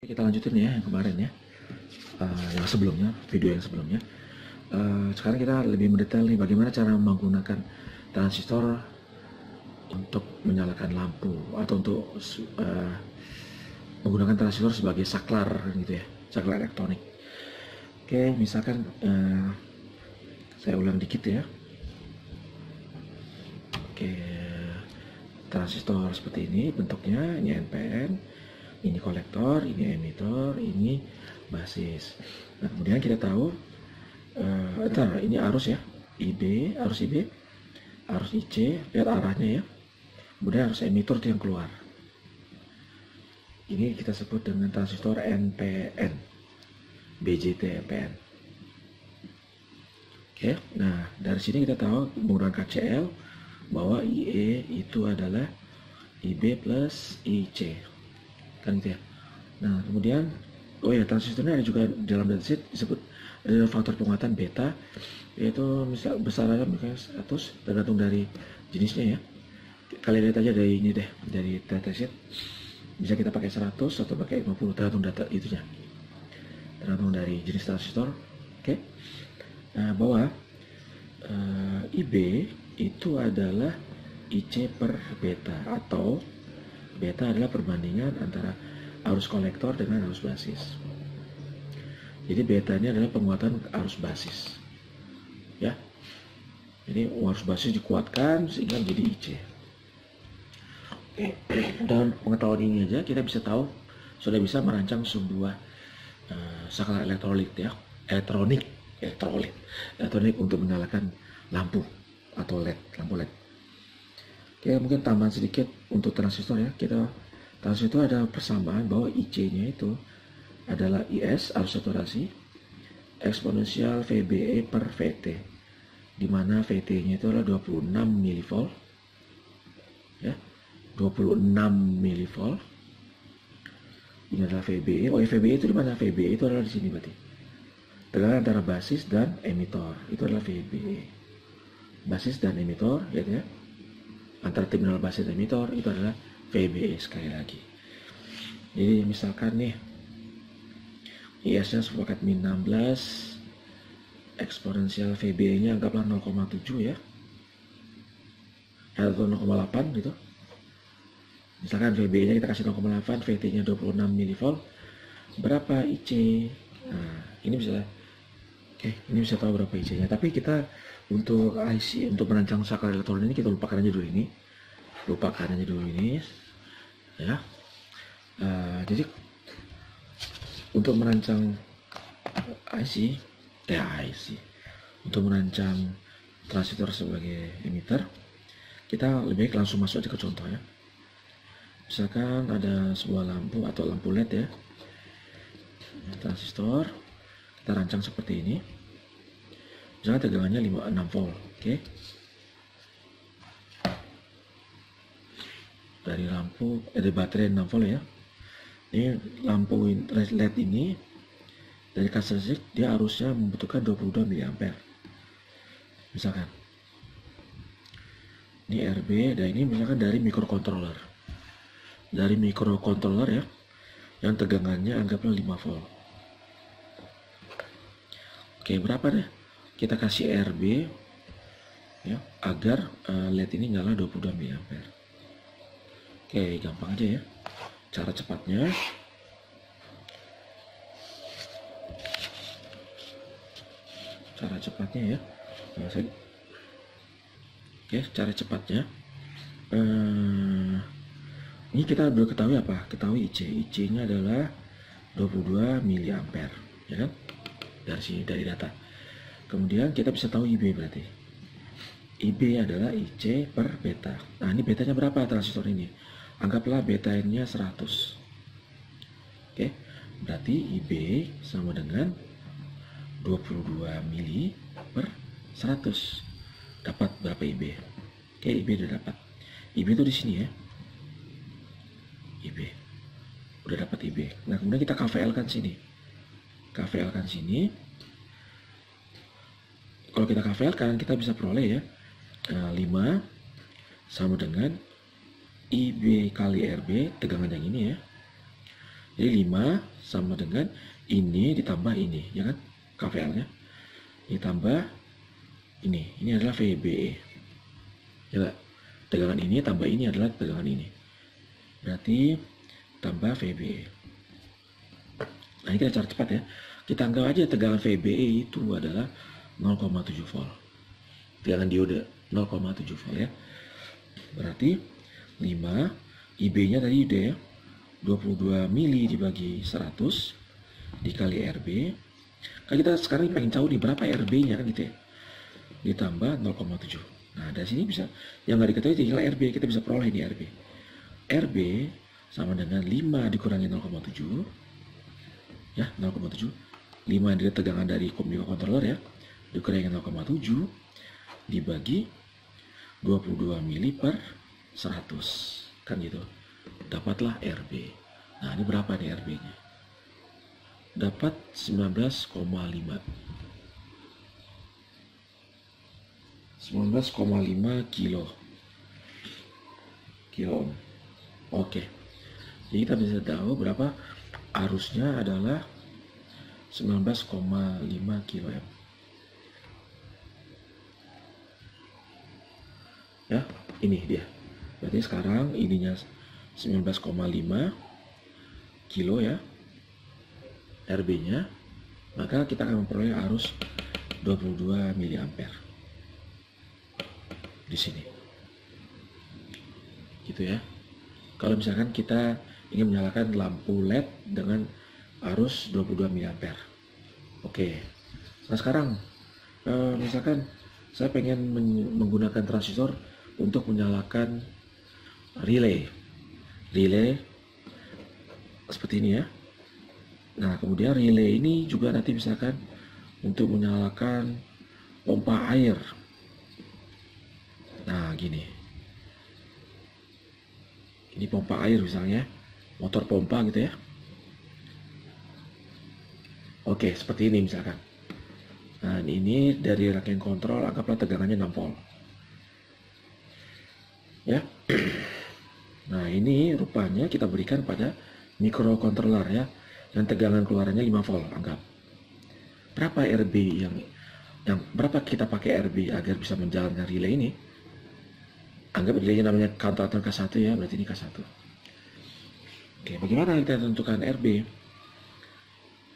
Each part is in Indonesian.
Kita lanjutin ya yang kemarin ya, yang sebelumnya, video yang sebelumnya. Sekarang kita lebih mendetail nih bagaimana cara menggunakan transistor untuk menyalakan lampu atau untuk menggunakan transistor sebagai saklar gitu ya, saklar elektronik. Oke, misalkan saya ulang dikit ya. Oke, transistor seperti ini bentuknya, ini NPN, ini kolektor, ini emitor, ini basis. Nah, kemudian kita tahu ini arus ya, IB, arus IB, arus IC, lihat arahnya ya. Kemudian arus emitor itu yang keluar. Ini kita sebut dengan transistor NPN, BJT NPN. Oke, nah dari sini kita tahu menggunakan KCL bahwa IE itu adalah IB plus IC, kan gitu ya. Nah kemudian, oh ya, transistor ini ada juga dalam datasheet disebut ada faktor penguatan beta, yaitu misal besarannya misalnya 100, tergantung dari jenisnya ya. Kalian lihat aja dari ini deh, dari datasheet bisa kita pakai 100 atau pakai 50, tergantung data itunya, tergantung dari jenis transistor. Oke. Nah, bahwa IB itu adalah IC per beta, atau beta adalah perbandingan antara arus kolektor dengan arus basis. Jadi beta ini adalah penguatan arus basis ya. Jadi arus basis dikuatkan sehingga menjadi IC. Oke, dengan pengetahuan ini aja kita bisa tahu, sudah bisa merancang sebuah saklar elektronik ya, elektronik untuk menyalakan lampu atau LED, lampu LED. Oke, mungkin tambahan sedikit untuk transistor ya. Transistor ada persamaan bahwa IC-nya itu adalah IS, arus saturasi, eksponensial VBE per VT, di mana VT-nya itu adalah 26 mV ya, 26 mV. Ini adalah VBE. Oh ya, VBE itu di mana? VBE itu adalah di sini berarti. Tegangan antara basis dan emitor itu adalah VBE. Basis dan emitor gitu ya. Antara terminal basis dan emitor itu adalah VBE sekali lagi. Jadi misalkan nih IS-nya sepakat min 16, eksponensial VBE-nya anggaplah 0,7 ya, atau 0,8 gitu. Misalkan VBE-nya kita kasih 0,8, VT-nya 26 mV, berapa IC? Nah, ini bisa, oke, ini bisa tahu berapa IC-nya. Tapi kita untuk IC, untuk merancang saklar elektronik ini kita lupakan aja dulu ini, ya. Jadi untuk merancang IC, untuk merancang transistor sebagai emitter, kita lebih baik langsung masuk aja ke contoh ya. Misalkan ada sebuah lampu atau lampu LED ya, transistor kita rancang seperti ini. Misalkan tegangannya 6 volt, oke. Dari lampu, dari baterai 6 volt ya. Ini lampu LED ini dari karakteristik dia harusnya membutuhkan 22 mA. Misalkan ini RB, dan ini misalkan dari microcontroller. Dari microcontroller ya, yang tegangannya anggaplah 5 volt. Oke, berapa deh? Kita kasih RB ya, agar LED ini nyala 22 mA. Oke, gampang aja ya. Cara cepatnya, ya. Oke, cara cepatnya. Ini kita belum ketahui apa? Ketahui IC. IC-nya adalah 22 mA, ya kan? Dari sini, dari data. Kemudian kita bisa tahu IB berarti. IB adalah IC per beta. Nah, ini betanya berapa transistor ini? Anggaplah beta-nya 100. Oke, berarti IB sama dengan 22 mili per 100. Dapat berapa IB? Oke, IB udah dapat. IB itu di sini ya. IB. Udah dapat IB. Nah, kemudian kita KVL kan sini. Kalau kita KVL kan kita bisa peroleh ya. 5 sama dengan IB kali RB, tegangan yang ini ya, Jadi 5 sama dengan ini ditambah ini, ya kan? KVL-nya ditambah ini adalah VBE. Ya, tegangan ini tambah ini adalah tegangan ini. Berarti tambah VBE. Nah, ini kita cara cepat ya. Kita anggap aja tegangan VBE itu adalah 0,7 volt. Tegangan diode 0,7 volt ya. Berarti 5 IB-nya tadi udah ya. 22 mili dibagi 100 dikali RB. Kan kita sekarang pengen tahu nih berapa RB-nya kan gitu ya. Ditambah 0,7. Nah, dari sini bisa yang nggak diketahui tinggal RB, kita bisa peroleh di RB. RB sama dengan 5 dikurangi 0,7. Ya, 0,7. 5 dari tegangan dari mikrokontroler ya. Dikurangi 0,7 dibagi 22 mili per 100. Kan gitu. Dapatlah RB. Nah, ini berapa nih RB-nya? Dapat 19,5. 19,5 kilo ohm. Oke. Jadi kita bisa tahu berapa arusnya adalah 19,5 kilo ohm. Ya, ini dia. Berarti sekarang ininya 19,5 kilo ya RB-nya, maka kita akan memperoleh arus 22 mA di sini. Gitu ya. Kalau misalkan kita ingin menyalakan lampu LED dengan arus 22 mA. Oke. Nah, sekarang misalkan saya pengen menggunakan transistor untuk menyalakan relay seperti ini ya. Nah, kemudian relay ini juga nanti misalkan untuk menyalakan pompa air. Nah, gini. Ini pompa air misalnya, motor pompa gitu ya. Oke, seperti ini misalkan. Nah, ini dari rangkaian kontrol, anggaplah tegangannya 6 volt. Ya. Nah, ini rupanya kita berikan pada mikrokontroler ya, dan tegangan keluarannya 5 volt, anggap. Berapa RB yang berapa kita pakai RB agar bisa menjalankan relay ini? Anggap relaynya namanya counter K1 ya, berarti ini K1. Oke, bagaimana kita tentukan RB?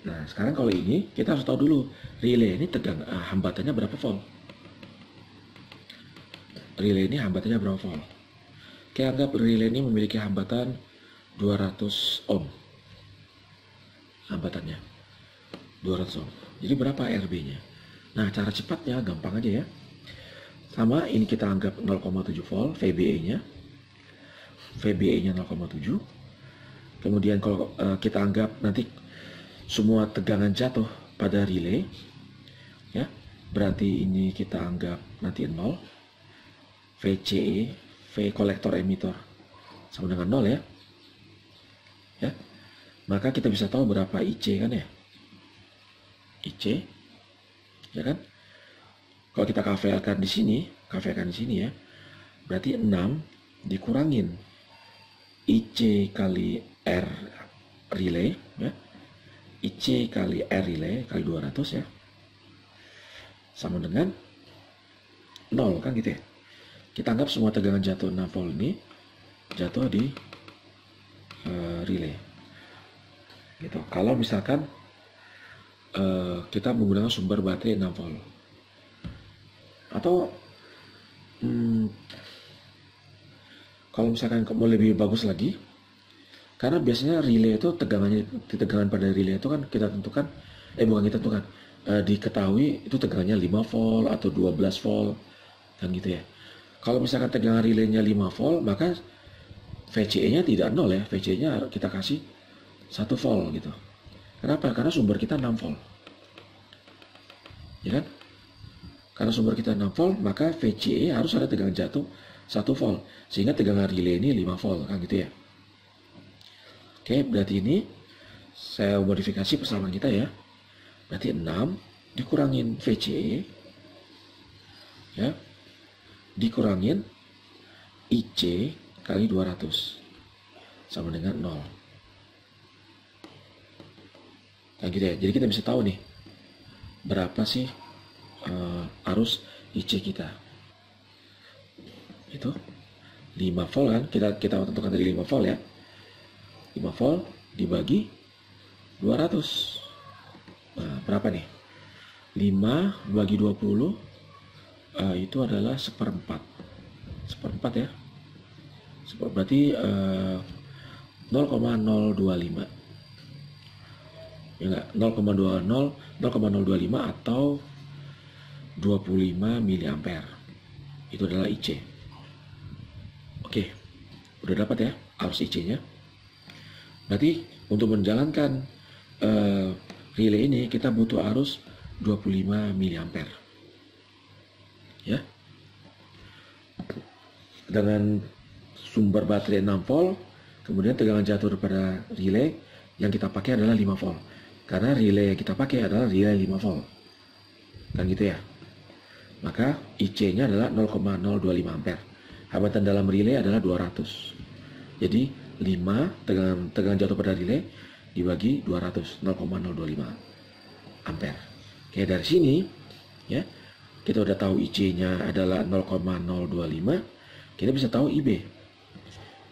Nah, sekarang kalau ini kita harus tahu dulu relay ini hambatannya berapa volt. Relay ini hambatannya berapa volt. Oke, anggap relay ini memiliki hambatan 200 ohm. Hambatannya 200 ohm. Jadi berapa RB-nya? Nah, cara cepatnya gampang aja ya. Sama, ini kita anggap 0,7 volt VBE-nya. VBE-nya 0,7. Kemudian kalau kita anggap nanti semua tegangan jatuh pada relay ya, berarti ini kita anggap nanti 0. VCE, V kolektor emitor sama dengan 0 ya. Ya. Maka kita bisa tahu berapa IC kan ya. IC ya kan? Kalau kita KVL-kan di sini ya, berarti 6 dikurangin IC kali R relay ya. IC kali R relay kali 200 ya. Sama dengan 0 kan gitu ya. Kita anggap semua tegangan jatuh 6 volt ini jatuh di relay. Gitu. Kalau misalkan kita menggunakan sumber baterai 6 volt. Atau kalau misalkan mau lebih bagus lagi, karena biasanya relay itu tegangan pada relay itu kan kita tentukan, bukan kita tentukan, diketahui itu tegangannya 5 volt atau 12 volt kan gitu ya. Kalau misalkan tegangan relaynya 5 volt, maka VCE-nya tidak 0 ya, VCE-nya kita kasih 1 volt gitu. Kenapa? Karena sumber kita 6 volt. Ya kan? Karena sumber kita 6 volt, maka VCE harus ada tegangan jatuh 1 volt. Sehingga tegangan relay ini 5 volt, kan gitu ya. Oke, berarti ini saya modifikasi persamaan kita ya. Berarti 6 dikurangin VCE, ya, dikurangin IC kali 200, sama dengan 0. Nah gitu ya, jadi kita bisa tahu nih berapa sih arus IC kita. Itu 5 volt kan, kita tentukan dari 5 volt ya. 5 volt dibagi 200. Nah, berapa nih? 5 bagi 20 itu adalah seperempat. Seperempat ya. Berarti 0,025. Ya enggak, 0,025 atau 25 mA. Itu adalah IC. Oke, udah dapat ya arus IC-nya. Berarti untuk menjalankan relay ini kita butuh arus 25 mA. Ya. Dengan sumber baterai 6 volt, kemudian tegangan jatuh pada relay yang kita pakai adalah 5 volt. Karena relay yang kita pakai adalah relay 5 volt. Kan gitu ya. Maka IC-nya adalah 0,025 ampere. Hambatan dalam relay adalah 200. Jadi 5 tegangan jatuh pada relay dibagi 200, 0,025 ampere. Oke, dari sini ya kita udah tahu IC-nya adalah 0,025. Kita bisa tahu IB.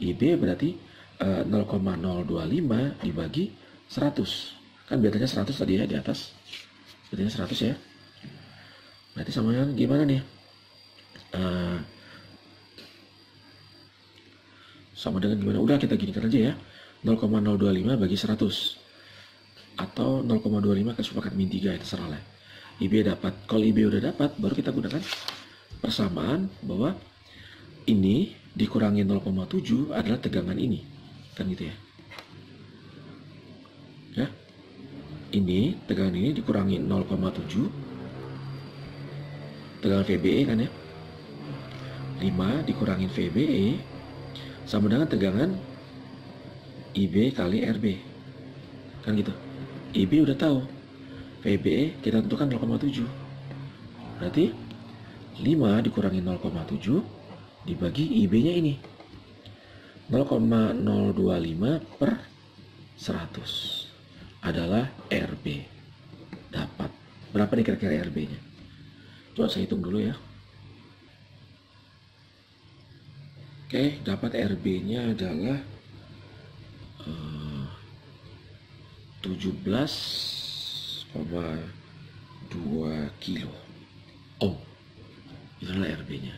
IB berarti 0,025 dibagi 100. Kan biasanya 100 tadi ya di atas. Biasanya 100 ya. Berarti sama gimana nih? Sama dengan gimana? Udah kita ginikan aja ya. 0,025 bagi 100. Atau 0,25 kesepakatan min 3, itu terserah lah. IB dapat. Kalau IB udah dapat, baru kita gunakan persamaan bahwa ini dikurangi 0,7 adalah tegangan ini. Kan gitu ya. Ya. Ini, tegangan ini dikurangi 0,7. Tegangan VBE kan ya. 5 dikurangin VBE sama dengan tegangan IB kali RB. Kan gitu. IB udah tahu. VBE kita tentukan 0,7. Berarti 5 dikurangi 0,7 dibagi IB-nya ini. 0,025 per 100 adalah RB. Dapat. Berapa nih kira-kira RB-nya? Coba saya hitung dulu ya. Oke, dapat RB-nya adalah 17,2 kilo ohm. Itulah RB-nya.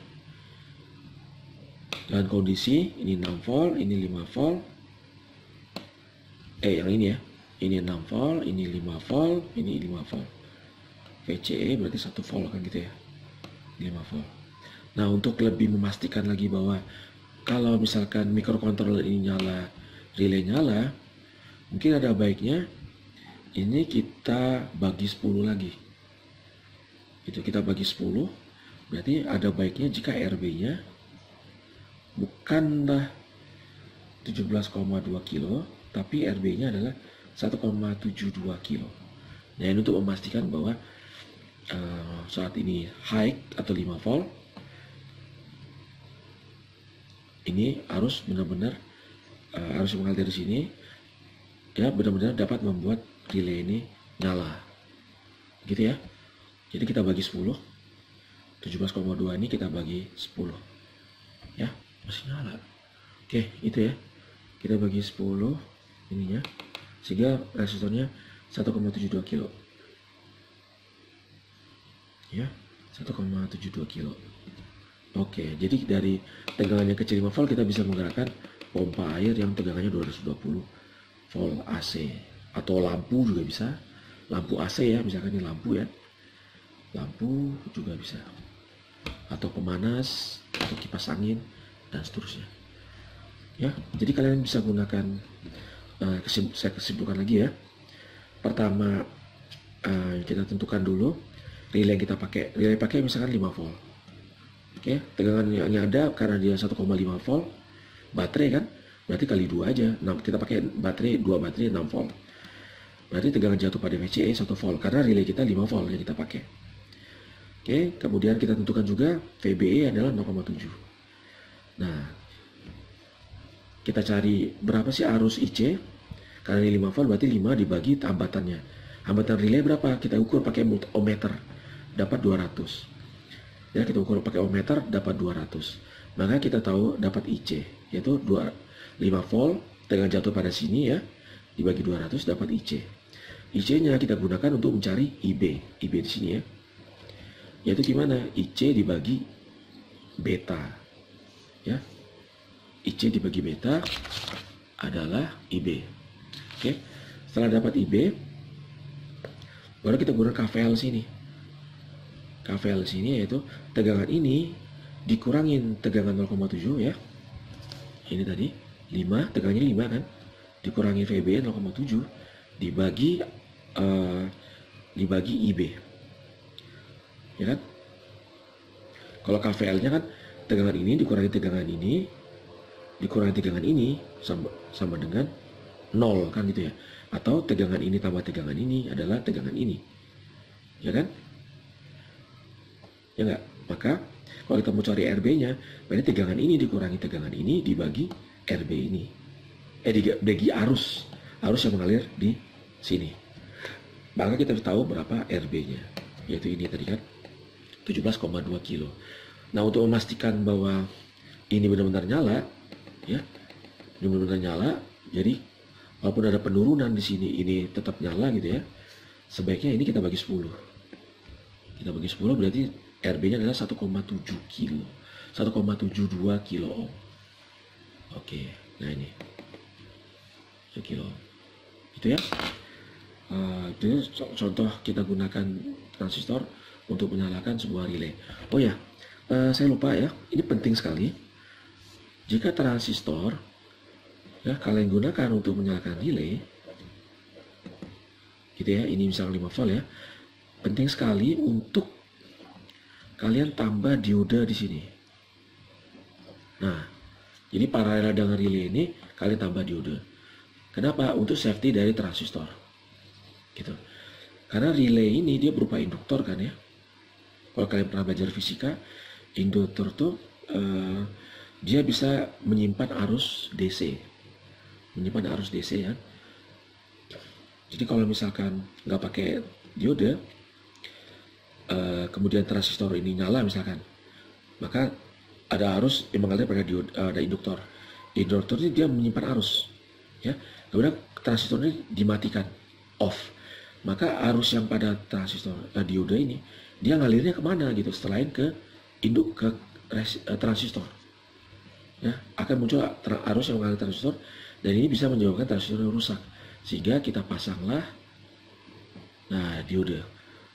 Dengan kondisi ini 6 volt, ini 5 volt. Yang ini ya. Ini 6 volt, ini 5 volt, ini 5 volt. VCE berarti 1 volt kan gitu ya. 5 volt. Nah, untuk lebih memastikan lagi bahwa kalau misalkan microcontroller ini nyala, relay nyala, mungkin ada baiknya ini kita bagi 10 lagi. Itu kita bagi 10, berarti ada baiknya jika RB-nya bukanlah 17,2 kilo, tapi RB-nya adalah 1,72 kilo. Nah, ini untuk memastikan bahwa saat ini high atau 5 volt, ini harus benar-benar harus mengalir dari sini ya, benar-benar dapat membuat relay ini nyala gitu ya. Jadi kita bagi 10, 17,2 ini kita bagi 10 ya, masih nyala. Oke, itu ya, kita bagi 10 ininya sehingga resistornya 1,72 kilo ya, 1,72 kilo. Oke, jadi dari tegangan yang kecil 5 volt kita bisa menggerakkan pompa air yang tegangannya 220 volt AC, atau lampu juga bisa. Lampu AC ya, misalkan ini lampu ya. Lampu juga bisa. Atau pemanas, atau kipas angin dan seterusnya. Ya, jadi kalian bisa gunakan saya kesimpulkan lagi ya. Pertama kita tentukan dulu relay yang kita pakai. Relay pakai misalkan 5 volt. Oke, tegangan yang ada karena dia 1,5 volt, baterai kan, berarti kali 2 aja. Nah, kita pakai baterai 2 baterai 6 volt. Berarti tegangan jatuh pada VCE 1 volt karena relay kita 5 volt yang kita pakai. Oke, kemudian kita tentukan juga VBE adalah 0,7. Nah, kita cari berapa sih arus IC. Karena ini 5 volt berarti 5 dibagi hambatannya. Hambatan relay berapa? Kita ukur pakai ohmmeter, dapat 200. Ya, kita ukur pakai ohmmeter dapat 200. Maka kita tahu dapat IC, yaitu 5 volt dengan jatuh pada sini ya, dibagi 200 dapat IC. IC-nya kita gunakan untuk mencari IB. IB di sini ya. Yaitu gimana? IC dibagi beta. Ya. IC dibagi beta adalah IB. Oke. Setelah dapat IB, baru kita gunakan KVL sini. KVL sini yaitu tegangan ini dikurangin tegangan 0,7 ya. Ini tadi 5, tegangannya 5 kan. Dikurangi VB 0,7 dibagi IB. Ya kan? Kalau KVL-nya kan tegangan ini dikurangi tegangan ini dikurangi tegangan ini sama dengan 0 kan gitu ya. Atau tegangan ini tambah tegangan ini adalah tegangan ini. Ya kan? Ya enggak? Maka kalau kita mau cari RB-nya, berarti tegangan ini dikurangi tegangan ini dibagi RB ini. Dibagi arus yang mengalir di sini. Maka kita tahu berapa RB-nya. Yaitu ini tadi kan 17,2 kilo. Nah, untuk memastikan bahwa ini benar-benar nyala, ya, ini benar-benar nyala, jadi walaupun ada penurunan di sini, ini tetap nyala gitu ya. Sebaiknya ini kita bagi 10. Kita bagi 10 berarti RB-nya adalah 1,7 kilo. 1,72 kilo ohm. Oke, nah ini 1 kilo. Itu ya. Itu contoh kita gunakan transistor untuk menyalakan sebuah relay. Oh ya, saya lupa ya, ini penting sekali. Jika transistor ya kalian gunakan untuk menyalakan relay, gitu ya, ini misalnya 5 volt ya, penting sekali untuk kalian tambah dioda di sini. Nah, jadi paralel dengan relay ini kalian tambah dioda. Kenapa? Untuk safety dari transistor. Gitu. Karena relay ini dia berupa induktor kan ya. Kalau kalian pernah belajar fisika, induktor tuh dia bisa menyimpan arus DC. Menyimpan arus DC ya. Jadi kalau misalkan nggak pakai dioda, kemudian transistor ini nyala misalkan, maka ada arus yang mengalir pada ada induktor. Induktor ini dia menyimpan arus, ya. Kemudian transistor ini dimatikan, off. Maka arus yang pada transistor dioda ini dia ngalirnya kemana gitu, selain ke transistor. Ya, akan muncul arus yang mengalir transistor dan ini bisa menyebabkan transistor rusak. Sehingga kita pasanglah dioda.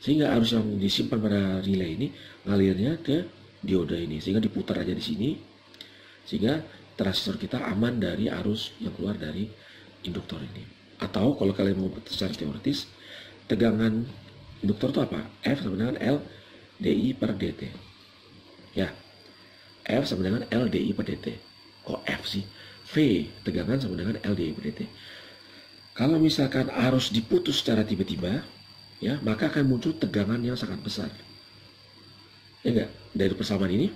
Sehingga arus yang disimpan pada relay ini ngalirnya ke dioda ini, sehingga diputar aja di sini, sehingga transistor kita aman dari arus yang keluar dari induktor ini. Atau kalau kalian mau secara teoritis, tegangan induktor itu apa? F sama dengan L dI per dt. Ya, F sama dengan L dI per dt. Kok F sih? V tegangan sama dengan L dI per dt. Kalau misalkan arus diputus secara tiba-tiba, ya, maka akan muncul tegangan yang sangat besar. Ya enggak? Dari persamaan ini,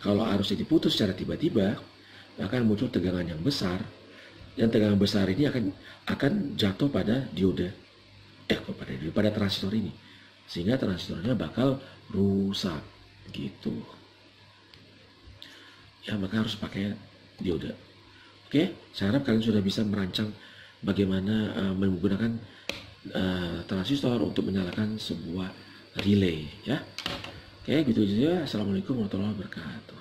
kalau arusnya diputus secara tiba-tiba, akan muncul tegangan yang besar. Dan tegangan besar ini akan jatuh pada dioda, pada transistor ini, sehingga transistornya bakal rusak, gitu. Ya, maka harus pakai dioda. Oke, saya harap kalian sudah bisa merancang bagaimana menggunakan transistor untuk menyalakan sebuah relay ya. Oke, gitu aja. Assalamualaikum warahmatullahi wabarakatuh.